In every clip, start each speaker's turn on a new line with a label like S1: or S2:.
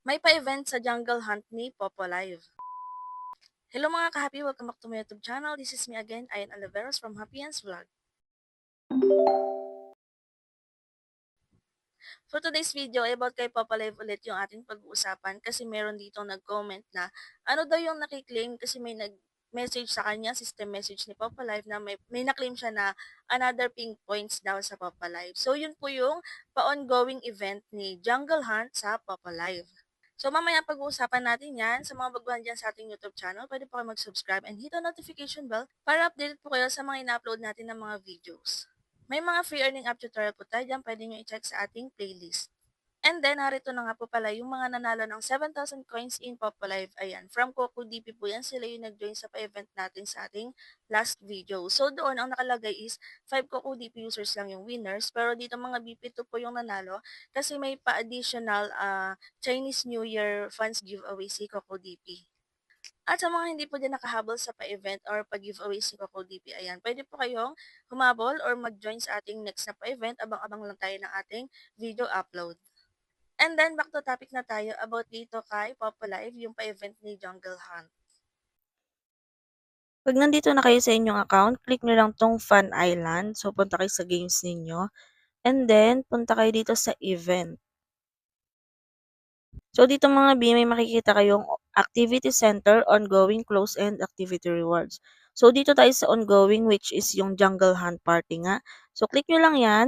S1: May pa-event sa Jungle Hunt ni Popo Live. Hello mga ka-happy! Welcome back to my YouTube channel. This is me again, Ayan Oliveros from Happy Hands Vlog. For today's video, about kay Popo Live ulit yung ating pag-uusapan kasi meron dito nag-comment na ano daw yung nakiklaim kasi may nag-message sa kanya, system message ni Popo Live na may na-claim siya na another pink points daw sa Popo Live. So yun po yung pa-ongoing event ni Jungle Hunt sa Popo Live. So mamaya pag-uusapan natin yan. Sa mga baguhan dyan sa ating YouTube channel, pwede po kayo mag-subscribe and hit the notification bell para updated po kayo sa mga ina-upload natin ng mga videos. May mga free earning app tutorial po tayo dyan, pwede nyo i-check sa ating playlist. And then, narito na nga po pala yung mga nanalo ng 7,000 coins in Popo Live. Ayan, from Coco DP po yan. Sila yung nag-join sa pa-event natin sa ating last video. So, doon, ang nakalagay is 5 Coco DP users lang yung winners. Pero dito mga BP2 po yung nanalo kasi may pa-additional Chinese New Year funds giveaway si Coco DP. At sa mga hindi po din nakahabol sa pa-event or pag-giveaway si Coco DP, ayan, pwede po kayong humabol or mag-join sa ating next na pa-event. Abang-abang lang tayo ng ating video upload. And then, back to topic na tayo about dito kay Popo Live, yung pa-event ni Jungle Hunt.
S2: Pag nandito na kayo sa inyong account, click nyo lang tong Fun Island. So, punta kayo sa games ninyo. And then, punta kayo dito sa event. So, dito mga B, may makikita kayong Activity Center, Ongoing, Close, and Activity Rewards. So, dito tayo sa Ongoing, which is yung Jungle Hunt Party nga. So, click nyo lang yan.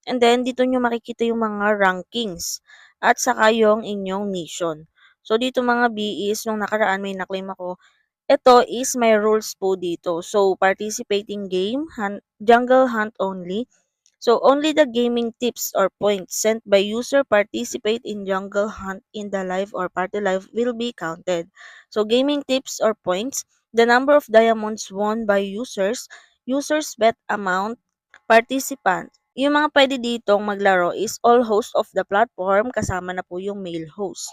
S2: And then, dito nyo makikita yung mga rankings. At saka yung inyong mission. So, dito mga B is, nung nakaraan may naklaim ako, ito is may rules po dito. So, participating game, jungle hunt only. So, only the gaming tips or points sent by user participate in jungle hunt in the live or party live will be counted. So, gaming tips or points, the number of diamonds won by users, users bet amount, participants. Yung mga pwede ditong maglaro is all hosts of the platform, kasama na po yung male host.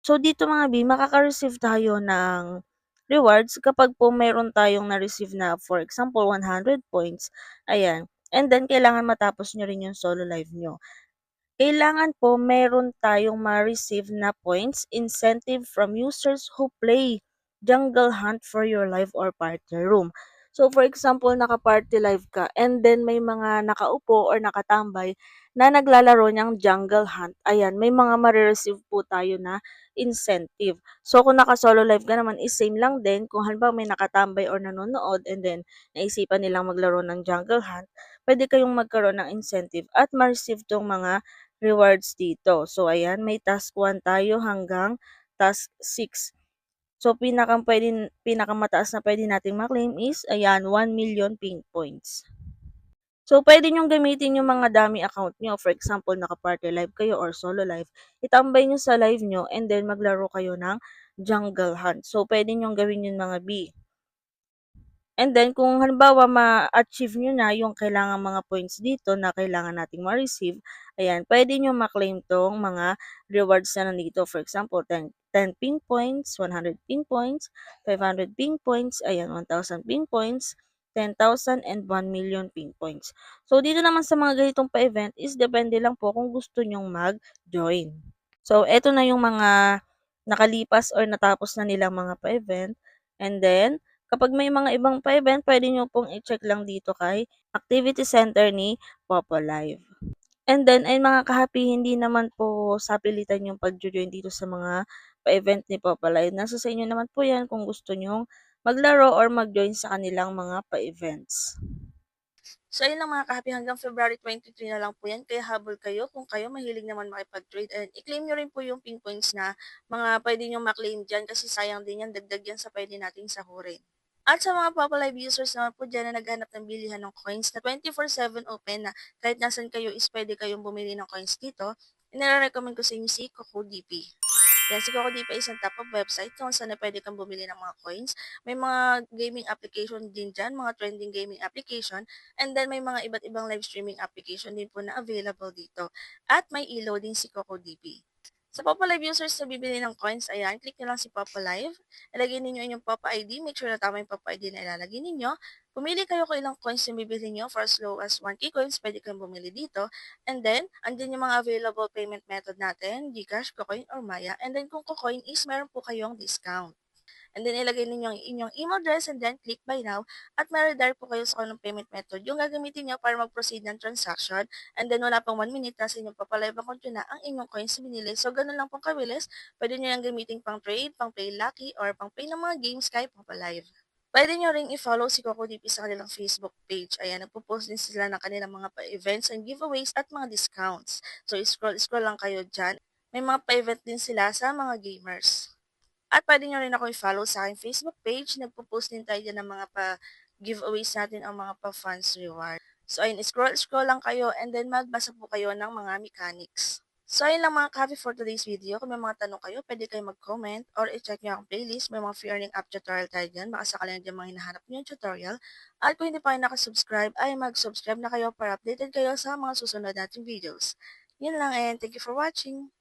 S2: So, dito mga B, makaka-receive tayo ng rewards kapag po meron tayong na-receive na, for example, 100 points. Ayan. And then, kailangan matapos nyo rin yung solo live nyo. Kailangan po meron tayong ma-receive na points incentive from users who play Jungle Hunt for your live or party room. So, for example, naka-party live ka and then may mga nakaupo or nakatambay na naglalaro niyang Jungle Hunt. Ayan, may mga ma-receive po tayo na incentive. So, kung naka-solo live ka naman, is same lang din. Kung halimbawa may nakatambay or nanonood and then naisipan nilang maglaro ng Jungle Hunt, pwede kayong magkaroon ng incentive at ma-receive tong mga rewards dito. So, ayan, may task 1 tayo hanggang task 6. So, pinakamataas na pwede nating maklaim is, ayan, 1 million pink points. So, pwede nyong gamitin yung mga dummy account nyo. For example, naka-party live kayo or solo live. Itambay nyo sa live nyo and then maglaro kayo ng jungle hunt. So, pwede nyong gawin yun mga B. And then, kung halimbawa ma-achieve nyo na yung kailangan mga points dito na kailangan nating ma-receive, ayan, pwede nyo ma-claim tong mga rewards na nandito. For example, 10 ping points, 100 ping points, 500 ping points, ayan, 1,000 ping points, 10,000 and 1 million ping points. So, dito naman sa mga ganitong pa-event is depende lang po kung gusto nyong mag-join. So, eto na yung mga nakalipas or natapos na nilang mga pa-event. And then, kapag may mga ibang pa-event, pwede nyo pong i-check lang dito kay Activity Center ni Popo Live. And then, ay mga kahapi, hindi naman po sapilitan yung pag-join dito sa mga pa-event ni Popo Live. Nasa sa inyo naman po yan kung gusto nyong maglaro or mag-join sa kanilang mga pa-events.
S1: So, ayun lang mga kahapi, hanggang February 23 na lang po yan. Kaya habol kayo kung kayo mahilig naman makipag-trade. And i-claim nyo rin po yung ping points na mga pwede nyo maklaim dyan kasi sayang din yan, dagdag yan sa pwede nating sahurin. At sa mga Papa Live users naman po dyan na naghanap ng bilihan ng coins na 24/7 open na kahit nasan kayo is pwede kayong bumili ng coins dito, inire-recommend ko sa inyo si Coco DP. Yan, si Coco DP ay isang top of website kung saan na pwede kang bumili ng mga coins. May mga gaming application din dyan, mga trending gaming application, and then may mga iba't ibang live streaming application din po na available dito. At may ilaw din si Coco DP. Sa Papa Live users na bibili ng coins, ayan, click nyo lang si Papa Live. Ilagay ninyo inyong Papa ID. Make sure na tama yung Papa ID na ilalagay ninyo. Pumili kayo kung ilang coins yung bibili nyo. For as low as 1k coins, pwede kayong bumili dito. And then, andyan yung mga available payment method natin, GCash, Kucoin, or Maya. And then, kung Kucoin is, meron po kayong discount. And then, ilagay ninyo ang inyong email address and then click buy now. At ma-redirect po kayo sa kanong payment method yung gagamitin nyo para mag-proceed ng transaction. And then, wala pang 1 minute, nasa inyong papalive account yun na ang inyong coins binili. So, ganun lang pong kabilis. Pwede nyo yung gamitin pang trade, pang play lucky, or pang play ng mga games kahit papalive. Pwede nyo ring i-follow si Coco DP sa kanilang Facebook page. Ayan, nagpo-post din sila ng kanilang mga pa-events and giveaways at mga discounts. So, scroll lang kayo dyan. May mga pa-event din sila sa mga gamers. At pwede nyo rin ako i-follow sa aking Facebook page. Nagpo-post din tayo dyan ng mga pa-giveaways natin o mga pa-fans reward. So, ayun, scroll lang kayo and then magbasa po kayo ng mga mechanics. So, ayun lang mga copy for today's video. Kung may mga tanong kayo, pwede kayo mag-comment or i-check nyo ang playlist. May mga free earning app tutorial tayo dyan. Baka sakali na dyan mga hinahanap nyo yung tutorial. At kung hindi pa kayo nakasubscribe, ay mag-subscribe na kayo para updated kayo sa mga susunod nating videos. Yun lang and thank you for watching.